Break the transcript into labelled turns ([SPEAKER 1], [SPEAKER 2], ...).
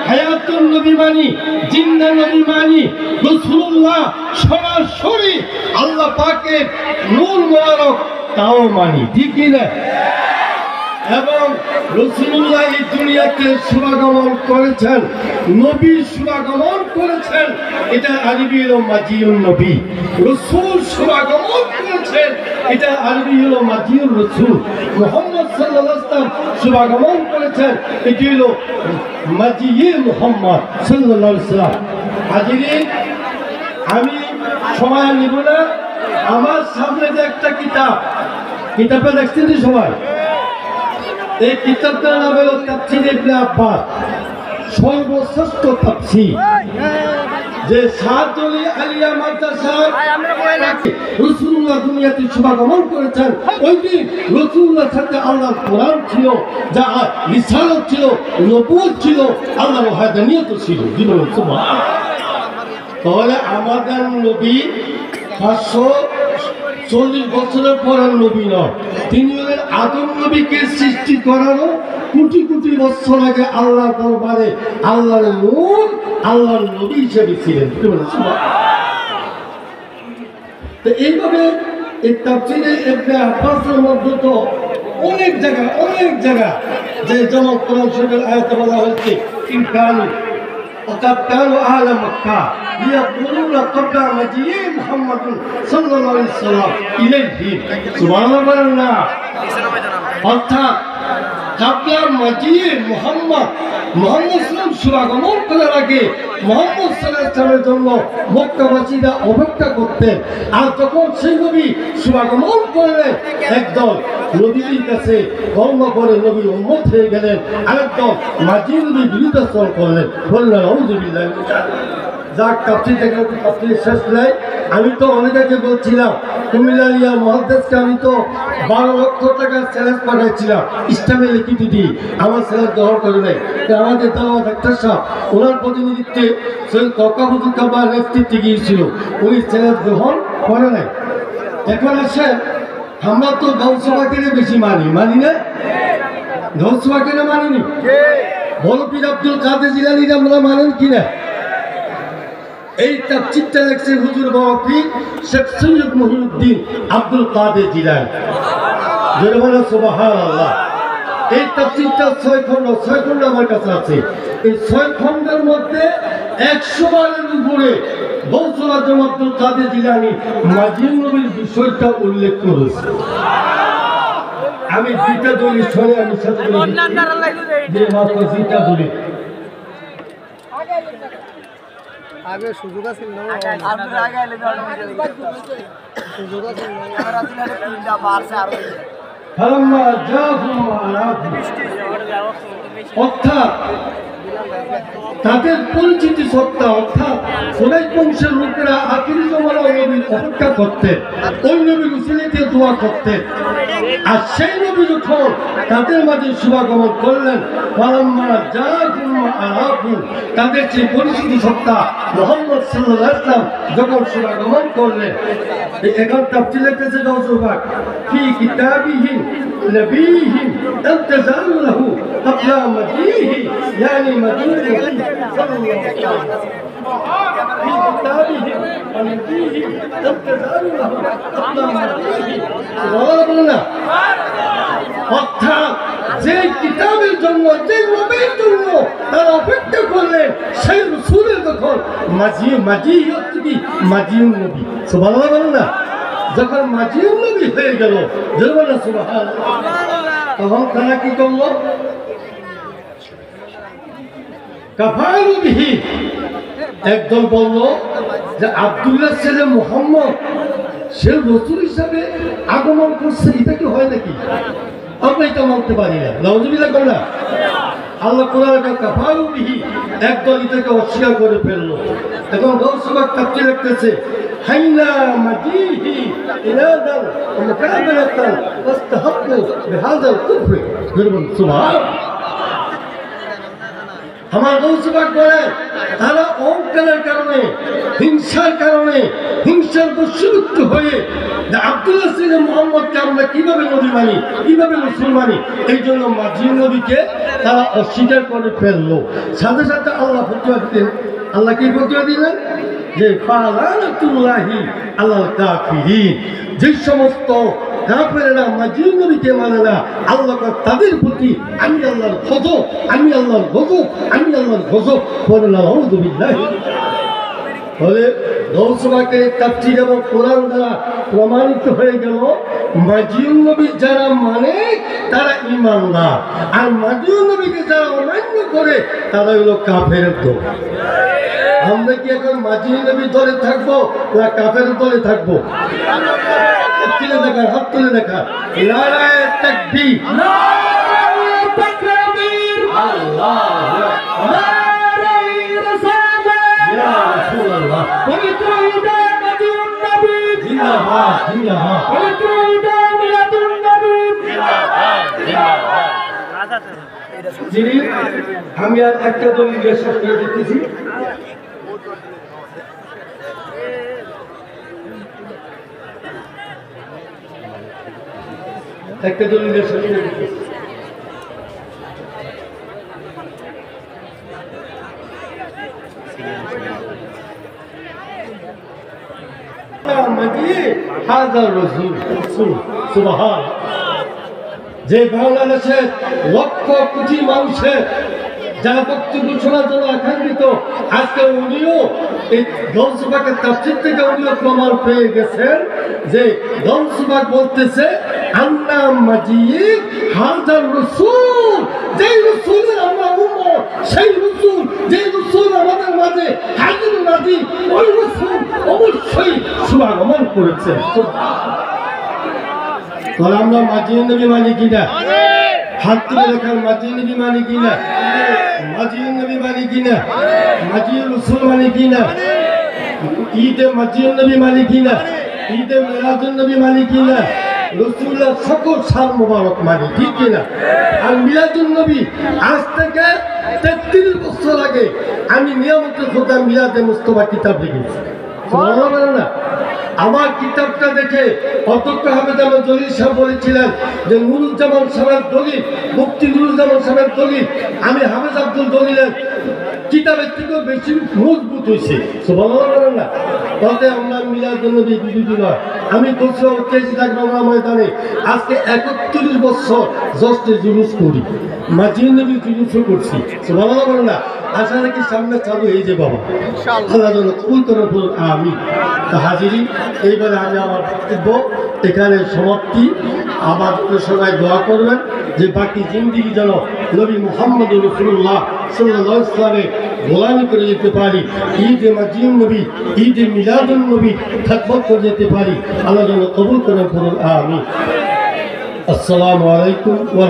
[SPEAKER 1] হায়াতুন নবী মানি, জিন্দা নবী মানি, রাসূলুল্লাহ সরাসরি আল্লাহ পাকের নূর মোবারক তাও মানি, ঠিক কি না? এবং রাসূলুল্লাহ এই দুনিয়াতে শুভাগমন করেছেন, নবী শুভাগমন করেছেন, এটা আরবি হলো মাজিউন নবী। রাসূল শুভাগমন করেছেন, এটা আরবি হলো মাজিউর রাসূল। মুহাম্মদ সাল্লাল্লাহু আলাইহি ওয়াসাল্লাম শুভাগমন করেছেন, এটি হলো মাজিয়ে মুহাম্মদ সাল্লাল্লাহু আলাইহি ওয়াসাল্লাম। হাজিরিন, আমি সময় নিব না। আমার সামনে যে একটা কিতাবটা দেখছেন যে সবাই, এই কিতাবটার নাম হলো তাফসীর ইবনে আব্বাস, সর্বশ্রেষ্ঠ তাফসীর। যে সাদুলি আলিয়া মাদ্রাসা রাসূলুল্লাহ দুনিয়াতে শুভাগমন করেছেন, ওই দিন রাসূলুল্লাহর সাথে আল্লাহর কোরআন ছিল, যা রিসালাত ছিল, নবুয়ত ছিল, আল্লাহর ওয়াহদানিয়ত ছিল। সুবহানাল্লাহ। তাহলে আমাদের নবী 540 বছরের পরের নবী নয়, তিনি হলেন আদম নবীকে সৃষ্টি করারও কোটি কোটি বছর আগে আল্লাহর দরবারে আল্লাহর নূর, আল্লাহর নবী হিসেবে ছিলেন। তো এইভাবে এই তাফসীরে ইবনে আব্বাসের মধ্যে তো অনেক জায়গা যে যেমন কোরআন শরীফের আয়াতে বলা হয়েছে, ইনকানু وقد كانوا أهل مكة يقولون قبل مجيء محمد صلى الله عليه وسلم إليهم سبحان الله। অর্থাৎ কাবলা মাজিয়ে মুহাম্মদ সাল্লাল্লাহু শুভাগমন করার আগে মুহাম্মদ সাল্লাল্লাহু আলাইহি ওয়াসাল্লামের জন্য মক্কাবাসীরা অপেক্ষা করতেন। আর যখন সেই নবী শুভাগমন করলেন, একদল নবীর কাছে কর্ম করে নবীর উম্মত হয়ে গেলেন, আরেকদল মাজিয়ে নবীর বিরুদ্ধাচরণ করলেন। বললেন আউযুবিল্লাহি মিনাশ শাইতানির। যাক, তাফসীর শেষ নাই। আমি তো অনেক আগে বলছিলাম কুমিল্লার মুহাদ্দিসকে আমি তো 12 লক্ষ টাকার চ্যালেঞ্জ পাঠাইছিলাম ইসলামে লিখিত দিয়ে, আমার চ্যালেঞ্জ গ্রহণ করে নাই। আমাদের দাওয়া ডাক্তার সাহেব ওনার প্রতিনিধিত্বে সৈয়দ ককাবুল কাবার নেতৃত্বে গিয়েছিল, উনি চ্যালেঞ্জ গ্রহণ করে নাই। এখন আসে, আমরা তো গাউসে পাকের বেশি মানি না? গাউসে পাকের মানিনি? বড় পীর আব্দুল কাদের জিলানীর আমরা মানেন কিনা? এই তাফসীরটা লেখছে হুজুর বাবা পীর শেখ সৈয়দ মুহিউদ্দিন আব্দুল কাদের জিলানী। জোরে বলেন সুবহানাল্লাহ। এই তাফসীরটা 6 খণ্ড আমার কাছে আছে। এই 6 খণ্ডের মধ্যে 100 বারের উপরে গৌসুল আজম আব্দুল কাদের জিলানী মাজিদ নবীর বিষয়টা উল্লেখ করেছে। আমি দুইটা দলিল শুনে আমি সাথে যে মাত্রা বলি আগে সুযোগ আছে না? সুযোগ আছে না? আমরা দিলে তিনটা বারছে আর ফালাম্মা জাহুম আলাহু, অর্থাৎ তাদের পরিচিতি সত্তা, অর্থাৎ কুরাইশ বংশের লোকেরা আখিরি জমানার নবীর অপেক্ষা করতেন, ওই নবীর উসিলাতে দোয়া করতেন। আর সেই নবী যখন তাদের মাঝে শুভাগমন করলেন, ফালাম্মা জাহুম আলাহু, তাদের যে পরিচিতি সত্তা মুহাম্মদ সাল্লাল্লাহু আলাইহি ওয়াসাল্লাম যখন শুভাগমন করলেন, এখন তাফসীর লিখতেছে গাউসুবাক ফি কিতাবিহিম নবীহিম ইলতিজামু লাহু ক্বাবলা মাজিহি, يعني مدينة صلى الله عليه وسلم في كتابهم ونبيهم تبتزال له قبل مجيئه। অর্থাৎ যে কিতাবের জন্য, যে নবীর জন্য তারা অপেক্ষা করলেন, সেই রাসূলের যখন মাজিউন নবী, সুবহানাল্লাহ বলেন না, যখন মাজিউন নবী হয়ে গেল, বলেন সুবহানাল্লাহ, তখন তারা কি করলো? কাফারু বিহি, একদল বলল যে আব্দুল্লাহ ছেলে মুহাম্মদ সে রাসূল হিসাবে আগমন করছে, এটা কি হয় নাকি? আমরা এটা মানতে পারি না। নাউযুবিল্লাহ করেন না। আল্লাহ কোরআনে কাফারু বিহি, একদল এটাকে অস্বীকার করে ফেললো। এখন গাউসুবাক তাফসীর লিখতেছে হাইনা মাজিহি ইলাদান ওয়া মুকাবালাতান ওয়াস্তাহাক্কু বিহাযাল কুফর। সুবহানাল্লাহ। আমার গৌসুবাক বলে তারা অহংকারের কারণে, হিংসার কারণে, হিংসার বশীভূত হয়ে আব্দুল্লাহ ছেলে মুহাম্মদকে আমরা কিভাবে নবী মানি, কিভাবে রাসূল মানি, এই জন্য মাজিদ নবীকে তারা অস্বীকার করে ফেললো। সাথে সাথে আল্লাহ ফতোয়া দিলেন। আল্লাহ কি ফতোয়া দিলেন? যে ফালানাতুল্লাহি আলাল কাফিরিন, যে সমস্ত কাফেররা মাজিদ নবীকে মানে না, আল্লাহ তাদের প্রতি আমি আল্লাহর গজব, আমি আল্লাহর গজব, আমি আল্লাহর গজব বলেন। আউযু বিল্লাহি। ফলে গৌসবাকে তাফসীর এবং কোরআন দ্বারা প্রমাণিত হয়ে গেল মাজিদ নবী যারা মানে তারা ঈমানদার, আর মাজিদ নবীকে যারা অমান্য করে তারা হলো কাফের দল। আমরা কি এখন মাজিদ নবীর দলে থাকবো না কাফের দলে থাকবো? হাত তুলে দেখা, হাত তুলে দেখা। নারায়ে তাকবীর, নারায়ে তাকবীর, আল্লাহু আকবার, নারায়ে রিসালাত, ইয়া রাসূলুল্লাহ, পবিত্র ঈদে মাজিদুন নবী জিন্দাবাদ, জিন্দাবাদ, পবিত্র ঈদে মিলাদুন নবী জিন্দাবাদ, জিন্দাবাদ। যিনি আমি আর একটা দলিল শেষ করে দিতেছি। একটা দলিলের সাথে যে বাংলাদেশের লক্ষ কোটি মানুষের যারা বক্তব্য শোনার জন্য আকাঙ্ক্ষিত, আজকে উনিও এই গৌসবাকের তাফসীর থেকে উনিও প্রমাণ পেয়ে গেছেন যে গৌসবাক বলতেছে আন্না মাজিদ হাজার রাসূল, যে রাসূলের আমরা উম্মত, সেই রাসূল, যে রাসূল আমাদের মাঝে হাজির নাজির, ওই রাসূল অবশ্যই সুআগমন করেছেন। তাহলে আমরা মাজিদ নবী মানি কিনা? হাত তুলে রাখার মাজিদ নবী মানি কিনা? মাজিদ নবী মানি কিনা? মাজিদ রাসূল মানি কিনা? ঈদে মাজিদ নবী মানি কিনা? ঈদে মিলাদুন নবী মানি কিনা? রাসূলুল্লাহ সকল শান মোবারক মানি, ঠিক কিনা? আর মিলাদুন নবী আজ থেকে 33 বছর আগে আমি নিয়মিত খোদা মিলাদে মুস্তাফা কিতাব লিখেছি। সুবহানাল্লাহ না? আমার কিতাবটা দেখে অধ্যক্ষ হাফেজ আহমদ জলিল সাহেব বলেছিলেন যে নুরুজ্জামান সাহেবের দলিল, মুফতি নুরুজ্জামান সাহেবের দলিল আমি হাফেজ আব্দুল দলিলের কিতাবের থেকেও বেশি মজবুত হয়েছে। সুবহানাল্লাহ না? বলতে আমরা মিলাদুন নবী বিরোধী নয়। আমি 283 থাকবো আমরা ময়দানে। আজকে 31 বছর জশ্নে জুলুস করি, মাজিদ নবী জুলুসও করছি। সুবহানাল্লাহ না? আশা রাখি সামনে চালু হয়ে যে বাবা আল্লাহ যেন কবুল করে বলুন আমিন। তা হাজিরি, এইবারে আমি আমার বক্তব্য এখানে সমাপ্তি। আবার সবাই দোয়া করবেন যে বাকি জিন্দিগি যেন নবী মুহাম্মদ রাসূলুল্লাহ সাল্লাল্লাহু আলাইহি ওয়াসাল্লামে গোলামি করে যেতে পারি, ঈদে মাজিদ নবী, ঈদে মিলাদুন নবী খেদমত করে যেতে পারি। আল্লাহ যেন কবুল করে বলুন আমিন। আসসালামু আলাইকুম ওয়া